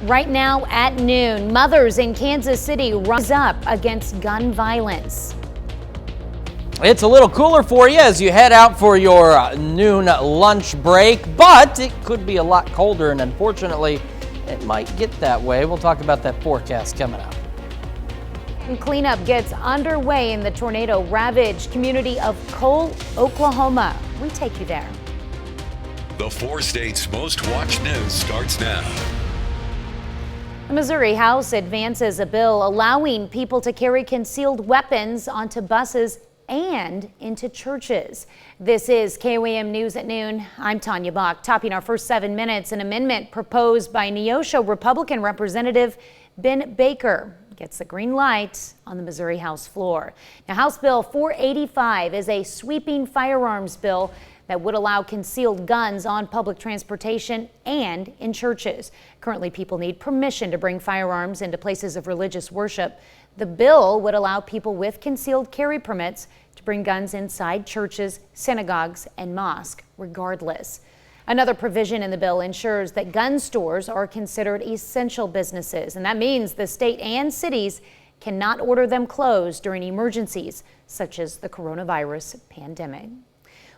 Right now at noon, mothers in Kansas City rise up against gun violence. It's a little cooler for you as you head out for your noon lunch break, but it could be a lot colder, and unfortunately, it might get that way. We'll talk about that forecast coming up. Cleanup gets underway in the tornado-ravaged community of KOAM, Oklahoma. We take you there. The 4 states' most watched news starts now. The Missouri House advances a bill allowing people to carry concealed weapons onto buses and into churches. This is KOAM News at noon. I'm Tanya Bach. Topping our first 7 minutes, an amendment proposed by Neosho Republican Representative Ben Baker gets the green light on the Missouri House floor. Now, House Bill 485 is a sweeping firearms bill that would allow concealed guns on public transportation and in churches. Currently, people need permission to bring firearms into places of religious worship. The bill would allow people with concealed carry permits to bring guns inside churches, synagogues, and mosques, regardless. Another provision in the bill ensures that gun stores are considered essential businesses, and that means the state and cities cannot order them closed during emergencies such as the coronavirus pandemic.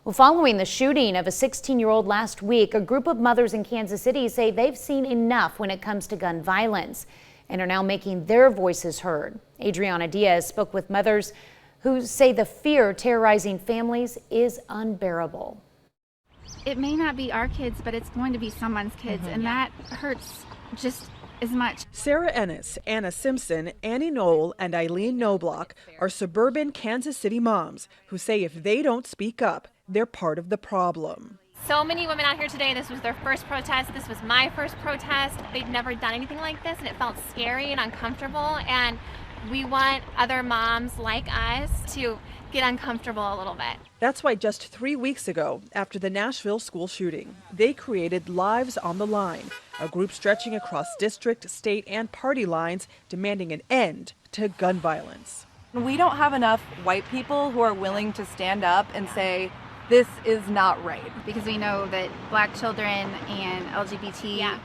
Well, following the shooting of a 16-year-old last week, a group of mothers in Kansas City say they've seen enough when it comes to gun violence and are now making their voices heard. Adriana Diaz spoke with mothers who say the fear terrorizing families is unbearable. It may not be our kids, but it's going to be someone's kids, and that hurts just as much. Sarah Ennis, Anna Simpson, Annie Knoll, and Eileen Knobloch are suburban Kansas City moms who say if they don't speak up, they're part of the problem. So many women out here today, this was their first protest. This was my first protest. They'd never done anything like this, and it felt scary and uncomfortable. And we want other moms like us to get uncomfortable a little bit. That's why just 3 weeks ago, after the Nashville school shooting, they created Lives on the Line, a group stretching across district, state, and party lines demanding an end to gun violence. We don't have enough white people who are willing to stand up and say, this is not right. Because we know that Black children and LGBT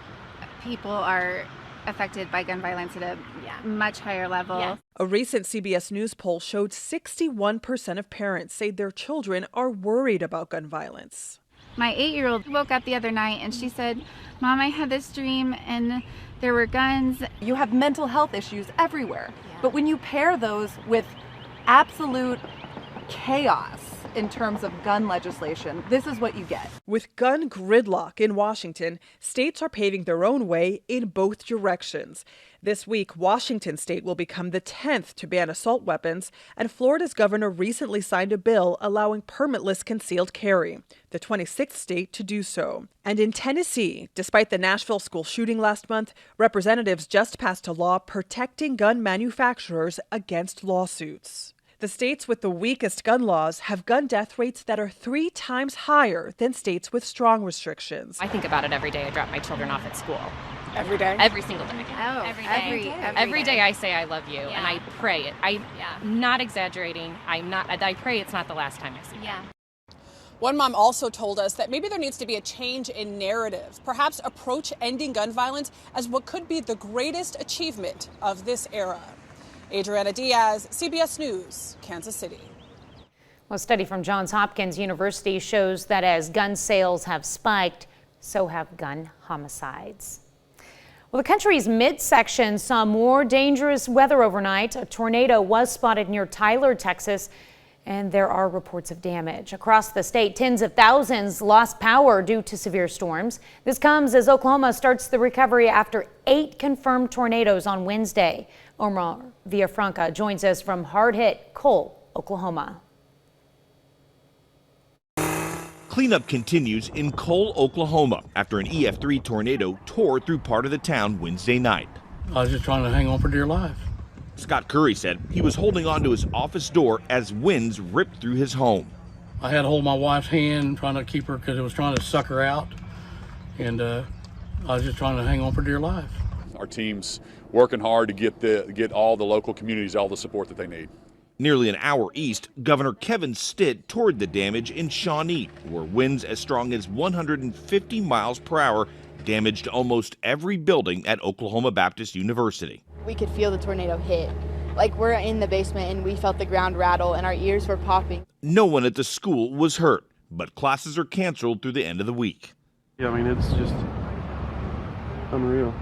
people are affected by gun violence at a much higher level. Yeah. A recent CBS News poll showed 61% of parents say their children are worried about gun violence. My 8-year-old woke up the other night and she said, Mom, I had this dream and there were guns. You have mental health issues everywhere. But when you pair those with absolute chaos in terms of gun legislation, this is what you get. With gun gridlock in Washington, states are paving their own way in both directions. This week, Washington state will become the 10th to ban assault weapons, and Florida's governor recently signed a bill allowing permitless concealed carry, the 26th state to do so. And in Tennessee, despite the Nashville school shooting last month, representatives just passed a law protecting gun manufacturers against lawsuits. The states with the weakest gun laws have gun death rates that are 3 times higher than states with strong restrictions. I think about it every day. I drop my children off at school. Every day? Every single day. Oh, Every day I say I love you, and I pray it. I'm not exaggerating. I pray it's not the last time I see you. One mom also told us that maybe there needs to be a change in narrative, perhaps approach ending gun violence as what could be the greatest achievement of this era. Adriana Diaz, CBS News, Kansas City. Well, a study from Johns Hopkins University shows that as gun sales have spiked, so have gun homicides. Well, the country's midsection saw more dangerous weather overnight. A tornado was spotted near Tyler, Texas, and there are reports of damage. Across the state, tens of thousands lost power due to severe storms. This comes as Oklahoma starts the recovery after 8 confirmed tornadoes on Wednesday. Omar Villafranca joins us from hard-hit Cole, Oklahoma. Cleanup continues in Cole, Oklahoma, after an EF3 tornado tore through part of the town Wednesday night. I was just trying to hang on for dear life. Scott Curry said he was holding on to his office door as winds ripped through his home. I had to hold my wife's hand, trying to keep her because it was trying to suck her out. And I was just trying to hang on for dear life. Our team's working hard to get all the local communities all the support that they need. Nearly an hour east, Governor Kevin Stitt toured the damage in Shawnee, where winds as strong as 150 miles per hour damaged almost every building at Oklahoma Baptist University. We could feel the tornado hit. Like, we're in the basement and we felt the ground rattle and our ears were popping. No one at the school was hurt, but classes are canceled through the end of the week. Yeah, I mean, it's just unreal.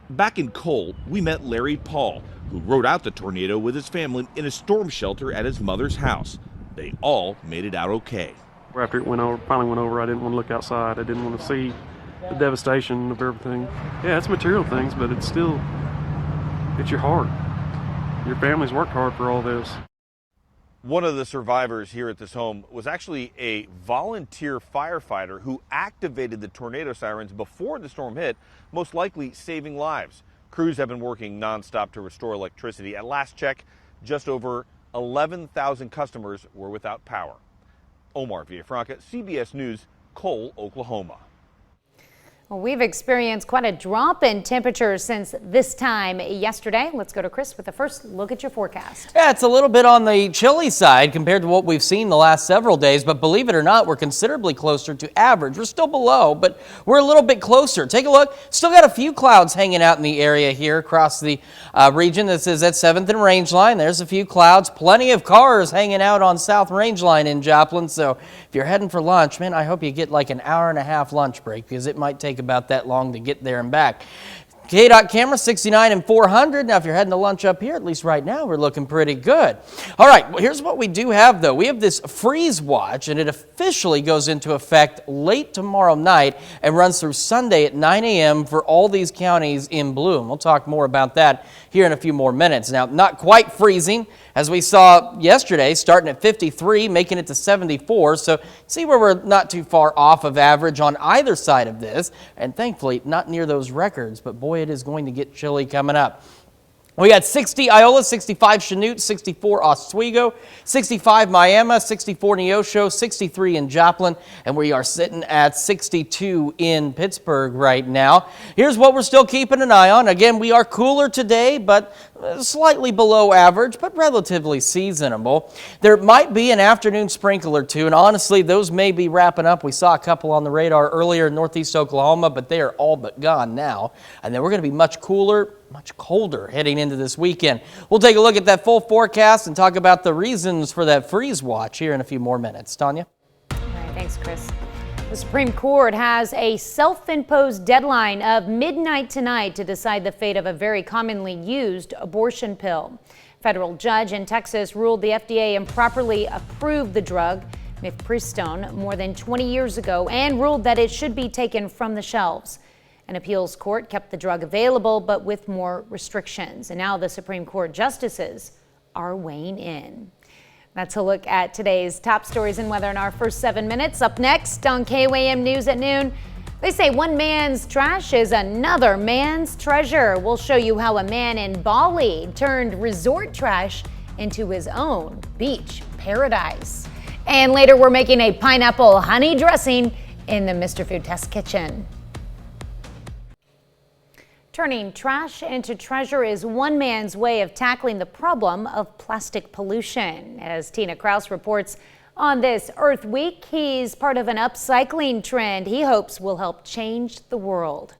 Back in Cole, we met Larry Paul, who rode out the tornado with his family in a storm shelter at his mother's house. They all made it out okay. After it finally went over, I didn't want to look outside. I didn't want to see the devastation of everything. Yeah, it's material things, but it's your heart. Your family's worked hard for all this. One of the survivors here at this home was actually a volunteer firefighter who activated the tornado sirens before the storm hit, most likely saving lives. Crews have been working nonstop to restore electricity. At last check, just over 11,000 customers were without power. Omar Villafranca, CBS News, Cole, Oklahoma. Well, we've experienced quite a drop in temperatures since this time yesterday. Let's go to Chris with the first look at your forecast. Yeah, it's a little bit on the chilly side compared to what we've seen the last several days, but believe it or not, we're considerably closer to average. We're still below, but we're a little bit closer. Take a look. Still got a few clouds hanging out in the area here across the region. This is at 7th and Rangeline. There's a few clouds. Plenty of cars hanging out on South Rangeline in Joplin. So if you're heading for lunch, man, I hope you get like an hour-and-a-half lunch break because it might take about that long to get there and back. KDOT camera 69 and 400. Now, if you're heading to lunch up here, at least right now, we're looking pretty good. All right, well, here's what we do have, though. We have this freeze watch, and it officially goes into effect late tomorrow night and runs through Sunday at 9 a.m. for all these counties in blue. And we'll talk more about that here in a few more minutes. Now, not quite freezing, as we saw yesterday, starting at 53, making it to 74. So see where we're not too far off of average on either side of this. And thankfully, not near those records, but boy, it is going to get chilly coming up. We got 60 Iola, 65 Chanute, 64 Oswego, 65 Miami, 64 Neosho, 63 in Joplin, and we are sitting at 62 in Pittsburgh right now. Here's what we're still keeping an eye on. Again, we are cooler today, but slightly below average, but relatively seasonable. There might be an afternoon sprinkle or two, and honestly, those may be wrapping up. We saw a couple on the radar earlier in northeast Oklahoma, but they are all but gone now. And then we're going to be much cooler, much colder heading into this weekend. We'll take a look at that full forecast and talk about the reasons for that freeze watch here in a few more minutes. Tanya? All right, thanks, Chris. The Supreme Court has a self-imposed deadline of midnight tonight to decide the fate of a very commonly used abortion pill. Federal judge in Texas ruled the FDA improperly approved the drug, mifepristone, more than 20 years ago and ruled that it should be taken from the shelves. An appeals court kept the drug available, but with more restrictions. And now the Supreme Court justices are weighing in. That's a look at today's top stories and weather in our first 7 minutes. Up next on KOAM News at noon, they say one man's trash is another man's treasure. We'll show you how a man in Bali turned resort trash into his own beach paradise. And later, we're making a pineapple honey dressing in the Mr. Food Test Kitchen. Turning trash into treasure is one man's way of tackling the problem of plastic pollution. As Tina Kraus reports on this Earth Week, he's part of an upcycling trend he hopes will help change the world.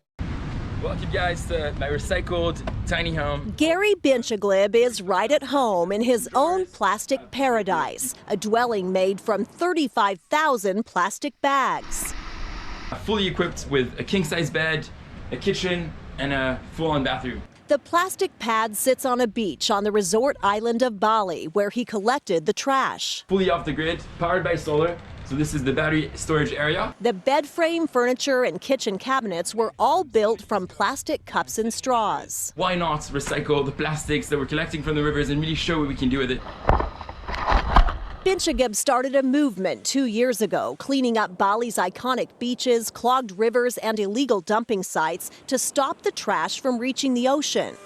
Welcome, guys, to my recycled tiny home. Gary Benchaglib is right at home in his own plastic paradise, a dwelling made from 35,000 plastic bags. Fully equipped with a king-size bed, a kitchen, and a full-on bathroom. The plastic pad sits on a beach on the resort island of Bali, where he collected the trash. Fully off the grid, powered by solar. So this is the battery storage area. The bed frame, furniture, and kitchen cabinets were all built from plastic cups and straws. Why not recycle the plastics that we're collecting from the rivers and really show what we can do with it? Benchaglib started a movement 2 years ago, cleaning up Bali's iconic beaches, clogged rivers, and illegal dumping sites to stop the trash from reaching the ocean.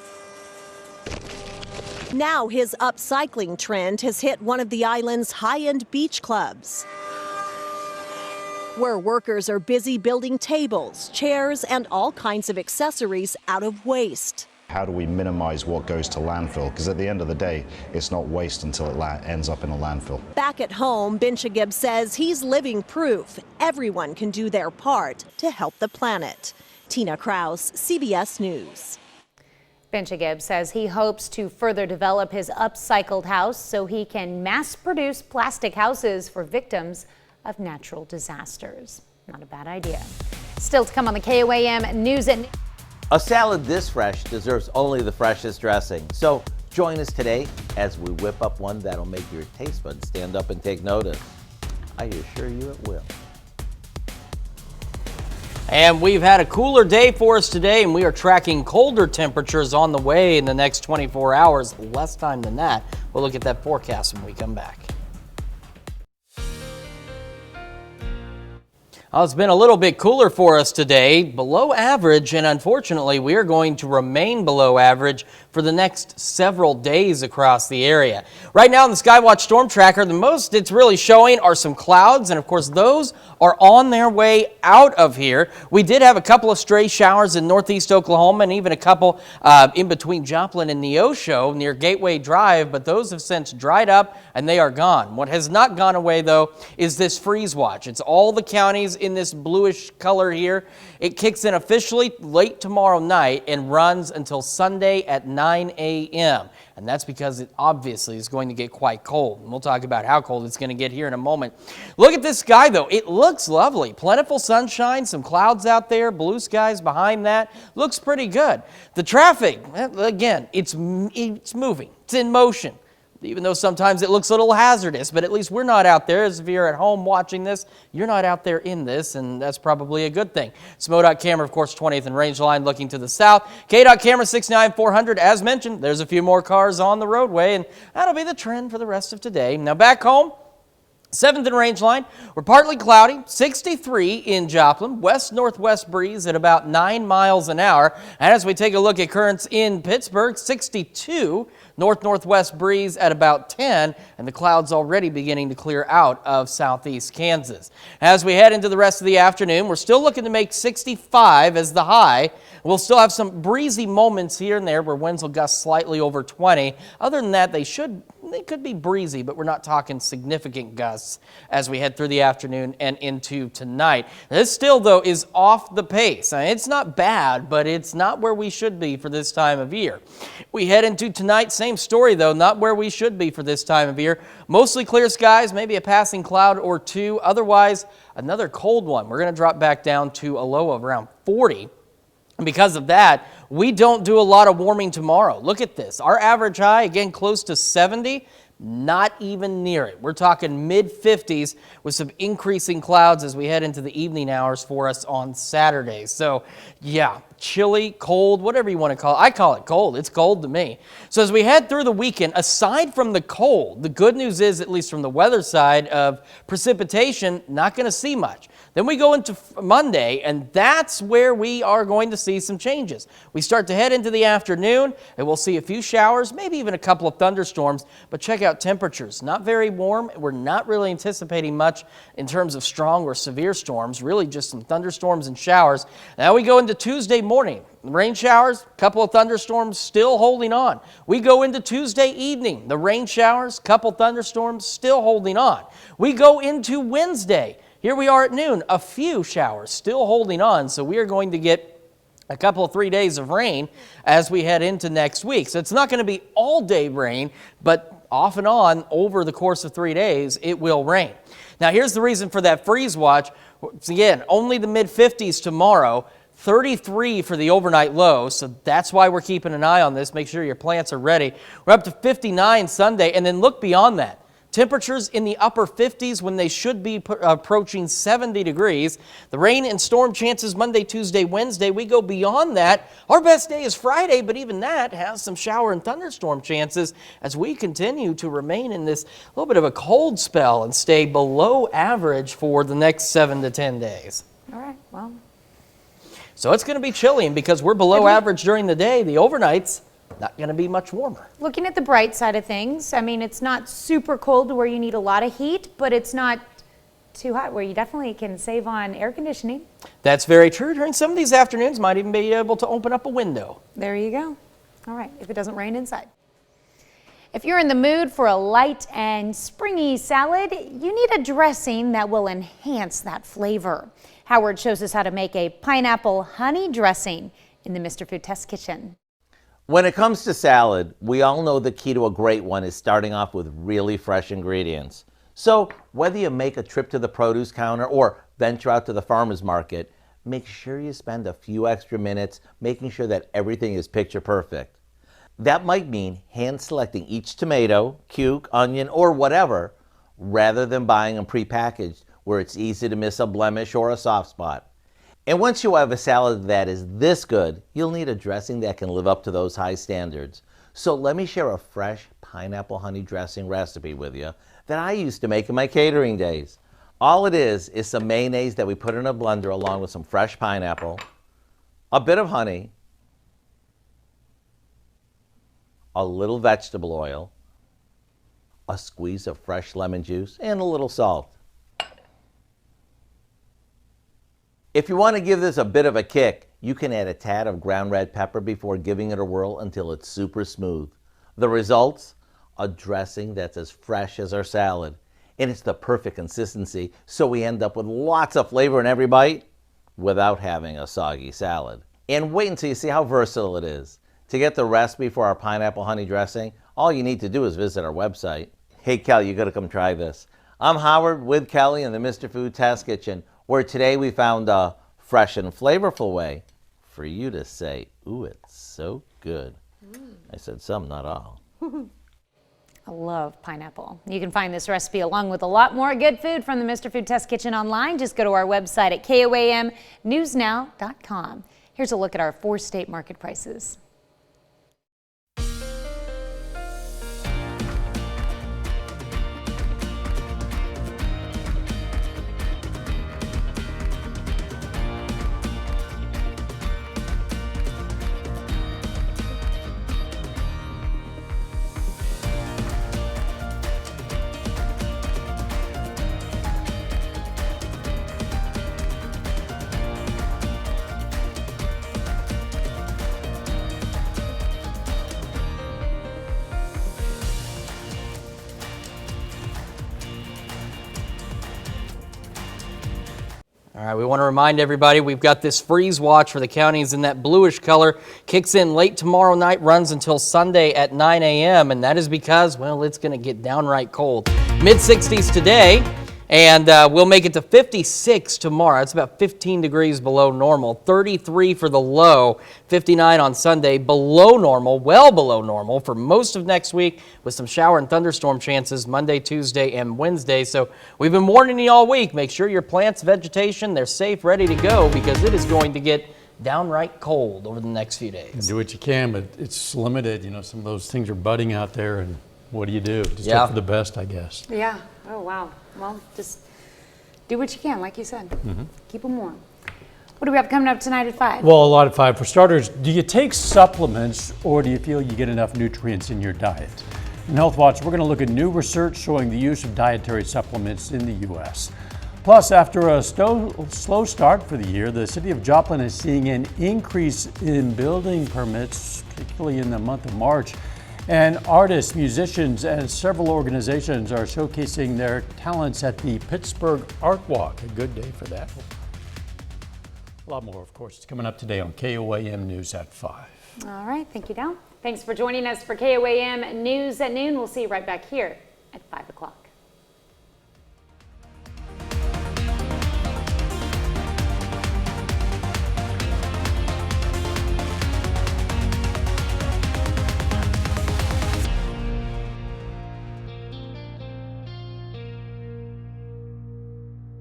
Now his upcycling trend has hit one of the island's high-end beach clubs, where workers are busy building tables, chairs, and all kinds of accessories out of waste. How do we minimize what goes to landfill? Because at the end of the day, it's not waste until it ends up in a landfill. Back at home, Benchaglib says he's living proof everyone can do their part to help the planet. Tina Kraus, CBS News. Benchagib says he hopes to further develop his upcycled house so he can mass produce plastic houses for victims of natural disasters. Not a bad idea. Still to come on the KOAM News and A salad this fresh deserves only the freshest dressing. So join us today as we whip up one that'll make your taste buds stand up and take notice. I assure you it will. And we've had a cooler day for us today, and we are tracking colder temperatures on the way in the next 24 hours. Less time than that. We'll look at that forecast when we come back. Well, it's been a little bit cooler for us today, below average, and unfortunately we are going to remain below average for the next several days across the area. Right now in the Skywatch Storm Tracker, the most it's really showing are some clouds, and of course those are on their way out of here. We did have a couple of stray showers in northeast Oklahoma and even a couple in between Joplin and Neosho near Gateway Drive, but those have since dried up and they are gone. What has not gone away though is this freeze watch. It's all the counties in this bluish color here. It kicks in officially late tomorrow night and runs until Sunday at 9 a.m. And that's because it obviously is going to get quite cold. And we'll talk about how cold it's going to get here in a moment. Look at this sky though. It looks lovely. Plentiful sunshine, some clouds out there, blue skies behind that. Looks pretty good. The traffic, again, it's moving. It's in motion. Even though sometimes it looks a little hazardous, but at least we're not out there. As if you're at home watching this, you're not out there in this, and that's probably a good thing. SMODOT camera, of course, 20th and Range Line looking to the south. KDOT camera 69400, as mentioned, there's a few more cars on the roadway, and that'll be the trend for the rest of today. Now back home, 7th and Range Line, we're partly cloudy, 63 in Joplin, west-northwest breeze at about 9 miles an hour. And as we take a look at currents in Pittsburgh, 62, north-northwest breeze at about 10, and the clouds already beginning to clear out of southeast Kansas. As we head into the rest of the afternoon, we're still looking to make 65 as the high. We'll still have some breezy moments here and there where winds will gust slightly over 20. Other than that, they could be breezy, but we're not talking significant gusts as we head through the afternoon and into tonight. This still, though, is off the pace. Now, it's not bad, but it's not where we should be for this time of year. We head into tonight, same story, though, not where we should be for this time of year. Mostly clear skies, maybe a passing cloud or two. Otherwise, another cold one. We're going to drop back down to a low of around 40. And because of that, we don't do a lot of warming tomorrow. Look at this. Our average high, again, close to 70. Not even near it. We're talking mid-50s with some increasing clouds as we head into the evening hours for us on Saturday. So, yeah, chilly, cold, whatever you want to call it. I call it cold. It's cold to me. So as we head through the weekend, aside from the cold, the good news is, at least from the weather side of precipitation, not going to see much. Then we go into Monday, and that's where we are going to see some changes. We start to head into the afternoon, and we'll see a few showers, maybe even a couple of thunderstorms, but check out temperatures. Not very warm. We're not really anticipating much in terms of strong or severe storms, really just some thunderstorms and showers. Now we go into Tuesday morning. Rain showers, couple of thunderstorms still holding on. We go into Tuesday evening. The rain showers, couple thunderstorms still holding on. We go into Wednesday. Here we are at noon, a few showers still holding on, so we are going to get a couple of 3 days of rain as we head into next week. So it's not going to be all day rain, but off and on over the course of 3 days, it will rain. Now here's the reason for that freeze watch. Again, only the mid-50s tomorrow, 33 for the overnight low, so that's why we're keeping an eye on this. Make sure your plants are ready. We're up to 59 Sunday, and then look beyond that. Temperatures in the upper 50s when they should be approaching 70 degrees. The rain and storm chances Monday, Tuesday, Wednesday. We go beyond that. Our best day is Friday, but even that has some shower and thunderstorm chances as we continue to remain in this little bit of a cold spell and stay below average for the next 7 to 10 days. All right, well. So it's going to be chilly, and because we're below average during the day, the overnights not going to be much warmer. Looking at the bright side of things, I mean, it's not super cold to where you need a lot of heat, but it's not too hot where you definitely can save on air conditioning. That's very true. During some of these afternoons, might even be able to open up a window. There you go. All right, if it doesn't rain inside. If you're in the mood for a light and springy salad, you need a dressing that will enhance that flavor. Howard shows us how to make a pineapple honey dressing in the Mr. Food Test Kitchen. When it comes to salad, we all know the key to a great one is starting off with really fresh ingredients. So whether you make a trip to the produce counter or venture out to the farmer's market, make sure you spend a few extra minutes making sure that everything is picture perfect. That might mean hand selecting each tomato, cuke, onion, or whatever, rather than buying them prepackaged where it's easy to miss a blemish or a soft spot. And once you have a salad that is this good, you'll need a dressing that can live up to those high standards. So let me share a fresh pineapple honey dressing recipe with you that I used to make in my catering days. All it is some mayonnaise that we put in a blender along with some fresh pineapple, a bit of honey, a little vegetable oil, a squeeze of fresh lemon juice, and a little salt. If you want to give this a bit of a kick, you can add a tad of ground red pepper before giving it a whirl until it's super smooth. The results? A dressing that's as fresh as our salad. And it's the perfect consistency, so we end up with lots of flavor in every bite without having a soggy salad. And wait until you see how versatile it is. To get the recipe for our pineapple honey dressing, all you need to do is visit our website. Hey Kelly, you gotta come try this. I'm Howard with Kelly in the Mr. Food Test Kitchen, where today we found a fresh and flavorful way for you to say, ooh, it's so good. I said some, not all. I love pineapple. You can find this recipe along with a lot more good food from the Mr. Food Test Kitchen online. Just go to our website at KOAMnewsnow.com. Here's a look at our 4-state market prices. All right, we want to remind everybody we've got this freeze watch for the counties in that bluish color. Kicks in late tomorrow night, runs until Sunday at 9 a.m. And that is because, well, it's going to get downright cold. Mid-60s today, and we'll make it to 56 tomorrow. It's about 15 degrees below normal. 33 for the low, 59 on Sunday, below normal, well below normal for most of next week with some shower and thunderstorm chances Monday, Tuesday, and Wednesday. So we've been warning you all week. Make sure your plants, vegetation, they're safe, ready to go because it is going to get downright cold over the next few days. Do what you can, but it's limited. You know, some of those things are budding out there, and what do? Just Yeah. hope for the best, I guess. Yeah. Oh, wow. Well, just do what you can, like you said. Keep them warm. What do we have coming up tonight at 5? Well, a lot at 5. For starters, do you take supplements or do you feel you get enough nutrients in your diet? In Health Watch, we're going to look at new research showing the use of dietary supplements in the U.S. Plus, after a slow start for the year, the city of Joplin is seeing an increase in building permits, particularly in the month of March. And artists, musicians, and several organizations are showcasing their talents at the Pittsburgh Art Walk. A good day for that. A lot more, of course, is coming up today on KOAM News at 5. All right. Thank you, Dal. Thanks for joining us for KOAM News at Noon. We'll see you right back here at 5 o'clock.